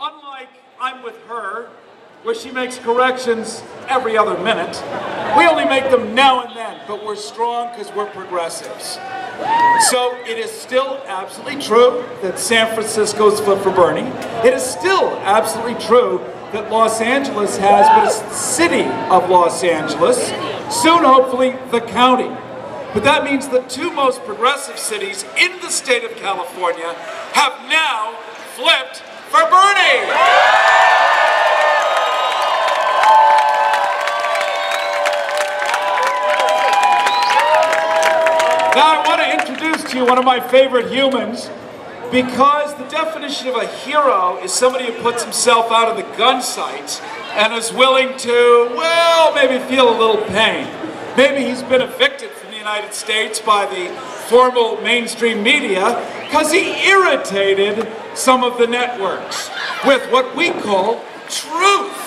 unlike I'm With Her, where she makes corrections every other minute, we only make them now and then, but we're strong because we're progressives. So it is still absolutely true that San Francisco's for Bernie. It is still absolutely true that Los Angeles has, but it's the city of Los Angeles, soon hopefully the county. But that means the two most progressive cities in the state of California have now flipped for Bernie! Now I want to introduce to you one of my favorite humans, because the definition of a hero is somebody who puts himself out of the gun sights and is willing to, well, maybe feel a little pain. Maybe he's been evicted from the United States by the formal mainstream media because he irritated some of the networks with what we call truth.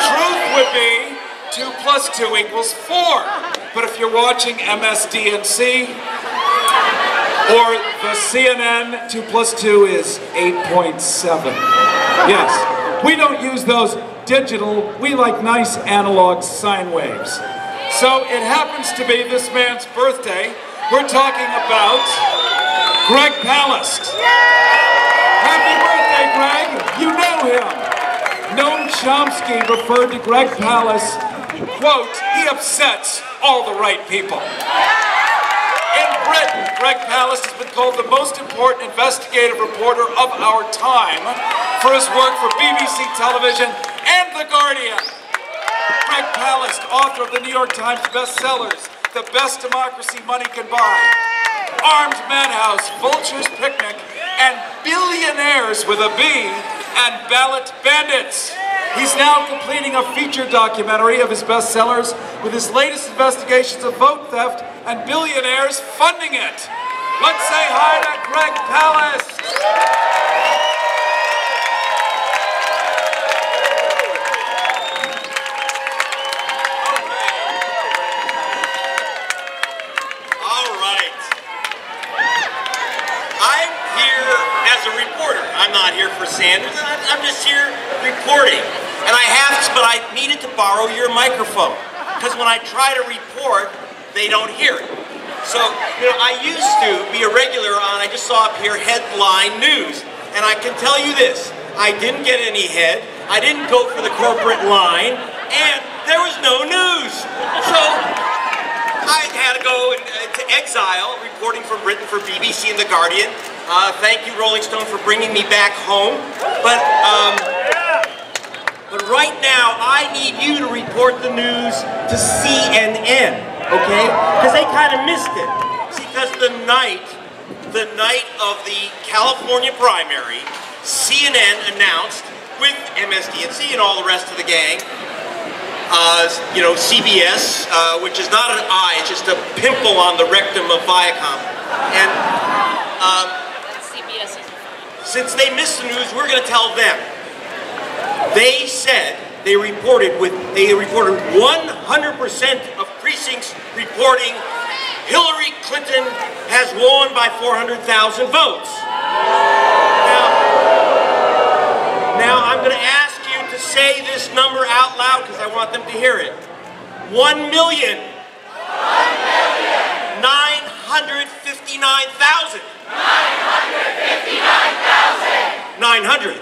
Truth would be 2 + 2 = 4. But if you're watching MSDNC or the CNN, 2 + 2 is 8.7. Yes, we don't use those digital, we like nice analog sine waves. So it happens to be this man's birthday. We're talking about Greg Palast. Happy birthday, Greg! You know him. Noam Chomsky referred to Greg Palast, quote, "He upsets all the right people." In Britain, Greg Palast has been called the most important investigative reporter of our time for his work for BBC Television and The Guardian. Greg Palast, author of the New York Times bestsellers, The Best Democracy Money Can Buy, Armed Madhouse, Vulture's Picnic, and Billionaires with a B, and Ballot Bandits. He's now completing a feature documentary of his bestsellers with his latest investigations of vote theft and billionaires funding it. Let's say hi to Greg Palast. I'm not here for Sanders, I'm just here reporting. And but I needed to borrow your microphone, because when I try to report, they don't hear it. So, I used to be a regular on, I just saw up here, headline news. And I can tell you this, I didn't get any head, I didn't go for the corporate line, and there was no news. So, I had to go into exile, reporting from Britain for BBC and The Guardian. Thank you, Rolling Stone, for bringing me back home. But right now, I need you to report the news to CNN, okay? Because they kind of missed it. See, because the night of the California primary, CNN announced, with MSDNC and all the rest of the gang, CBS, which is not an eye, it's just a pimple on the rectum of Viacom. And CBS is since they missed the news, we're going to tell them. They said they reported 100% of precincts reporting Hillary Clinton has won by 400,000 votes. Now I'm going to ask you to say this number out loud because I want them to hear it. 1,959,000. 900.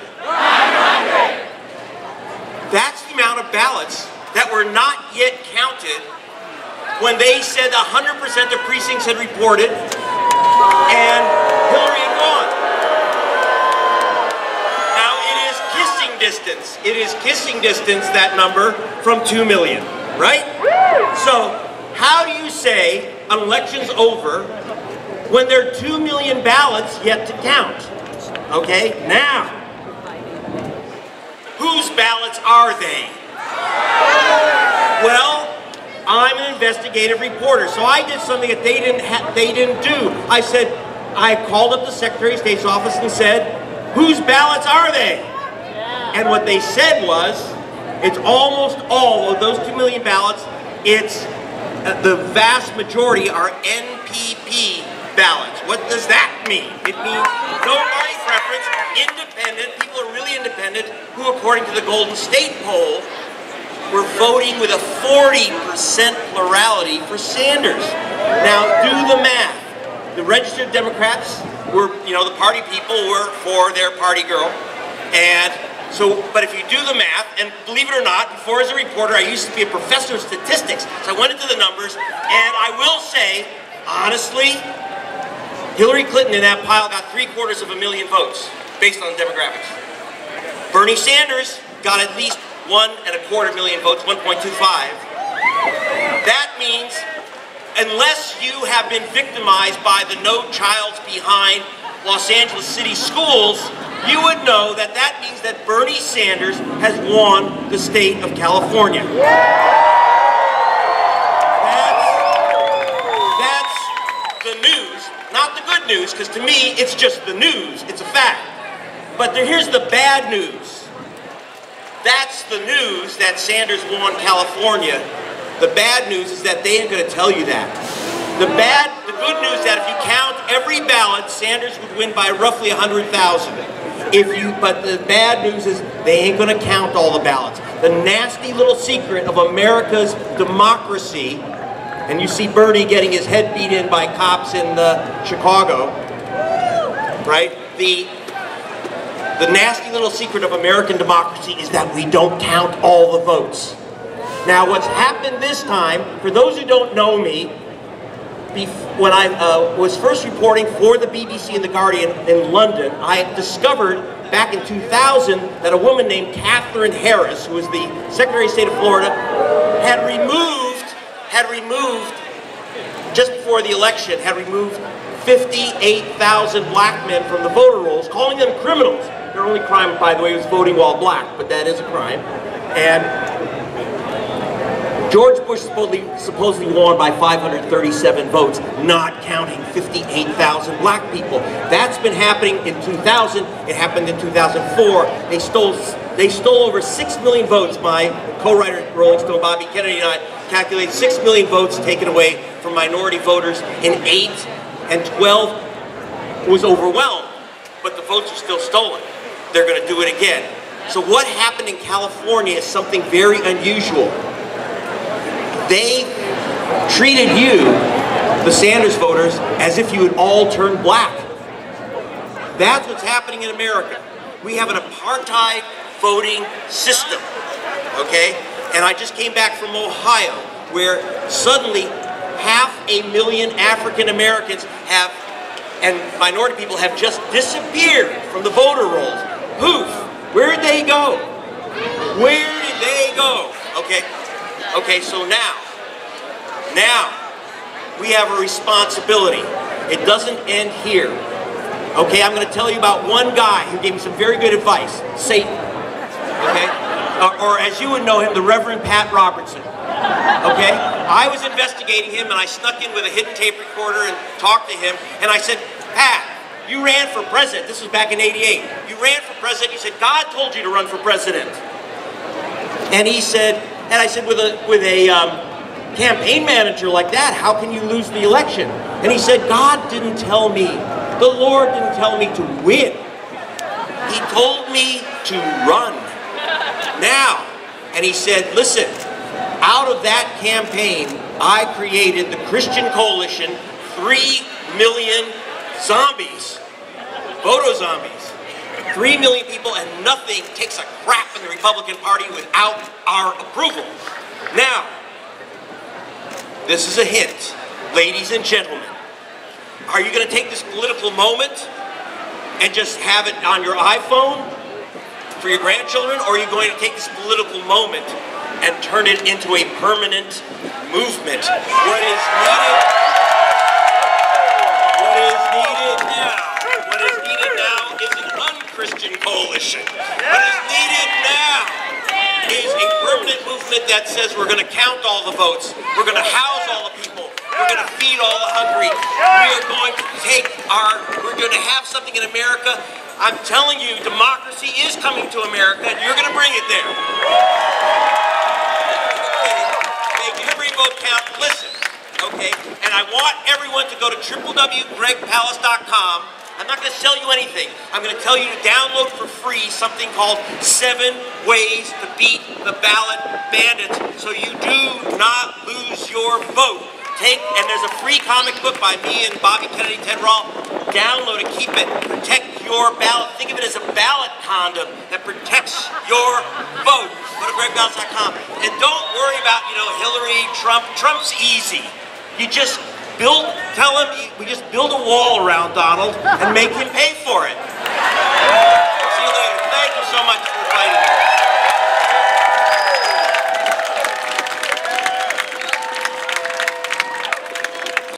That's the amount of ballots that were not yet counted when they said 100% of precincts had reported and Hillary had won. Now it is kissing distance. It is kissing distance, that number, from 2 million, right? So how do you say an election's over when there are 2 million ballots yet to count? Okay, now, whose ballots are they? Well, I'm an investigative reporter, so I did something that they didn't do. I called up the Secretary of State's office and said, whose ballots are they? And what they said was, it's almost all of those 2 million ballots, it's the vast majority are NPP ballots. What does that mean? It means no party preference, independent, people are really independent. Independent, who according to the Golden State poll, were voting with a 40% plurality for Sanders. Now do the math. The registered Democrats were, you know, the party people were for their party girl. And so, but if you do the math, and believe it or not, before as a reporter, I used to be a professor of statistics, so I went into the numbers, and I will say, honestly, Hillary Clinton in that pile got 750,000 votes, based on demographics. Bernie Sanders got at least 1.25 million votes, 1.25. That means, unless you have been victimized by the No Child's Behind Los Angeles City schools, you would know that that means that Bernie Sanders has won the state of California. That's the news, not the good news, because to me, it's just the news, it's a fact. But here's the bad news. That's the news that Sanders won California. The bad news is that they ain't gonna tell you that. The good news is that if you count every ballot, Sanders would win by roughly 100,000. But the bad news is they ain't gonna count all the ballots. The nasty little secret of America's democracy, and you see Bernie getting his head beat in by cops in Chicago, right? The nasty little secret of American democracy is that we don't count all the votes. Now what's happened this time, for those who don't know me, when I was first reporting for the BBC and The Guardian in London, I discovered back in 2000 that a woman named Catherine Harris, who was the Secretary of State of Florida, had removed, just before the election, had removed 58,000 black men from the voter rolls, calling them criminals. Their only crime, by the way, was voting while black, but that is a crime. And George Bush supposedly won by 537 votes, not counting 58,000 black people. That's been happening in 2000. It happened in 2004. They stole over 6 million votes. My co-writer, Rolling Stone, Bobby Kennedy, and I calculated 6 million votes taken away from minority voters in 8 and 12 was overwhelmed, but the votes are still stolen. They're going to do it again. So what happened in California is something very unusual. They treated you, the Sanders voters, as if you had all turned black. That's what's happening in America. We have an apartheid voting system, okay? And I just came back from Ohio, where suddenly 500,000 African Americans have, and minority people have just disappeared from the voter rolls. Poof! Where did they go? Where did they go? Okay, so now we have a responsibility. It doesn't end here. Okay, I'm going to tell you about one guy who gave me some very good advice, Satan. Okay, or as you would know him, the Reverend Pat Robertson. Okay, I was investigating him and I snuck in with a hidden tape recorder and talked to him, and I said, Pat, you ran for president. This was back in '88. You ran for president. You said God told you to run for president. And he said, and I said, with a campaign manager like that, how can you lose the election? And he said, God didn't tell me. The Lord didn't tell me to win. He told me to run. Now, and he said, listen, out of that campaign, I created the Christian Coalition, 3 million zombies, photo zombies. 3 million people, and nothing takes a crap in the Republican Party without our approval. Now, this is a hint, ladies and gentlemen. Are you going to take this political moment and just have it on your iPhone for your grandchildren, or are you going to take this political moment and turn it into a permanent movement? What is needed now is an un-Christian coalition. What is needed now is a permanent movement that says we're going to count all the votes, we're going to house all the people, we're going to feed all the hungry, we're going to have something in America. I'm telling you, democracy is coming to America, and you're going to bring it there. Make every vote count. Listen, okay? And I want everyone to go to www.gregpalast.com I'm not going to sell you anything. I'm going to tell you to download for free something called 7 Ways to Beat the Ballot Bandits so you do not lose your vote. And there's a free comic book by me and Bobby Kennedy, Ted Rall. Download it, keep it, protect your ballot. Think of it as a ballot condom that protects your vote. Go to GregBallots.com. And don't worry about, Hillary, Trump. Trump's easy. You just tell him, we just build a wall around Donald and make him pay for it.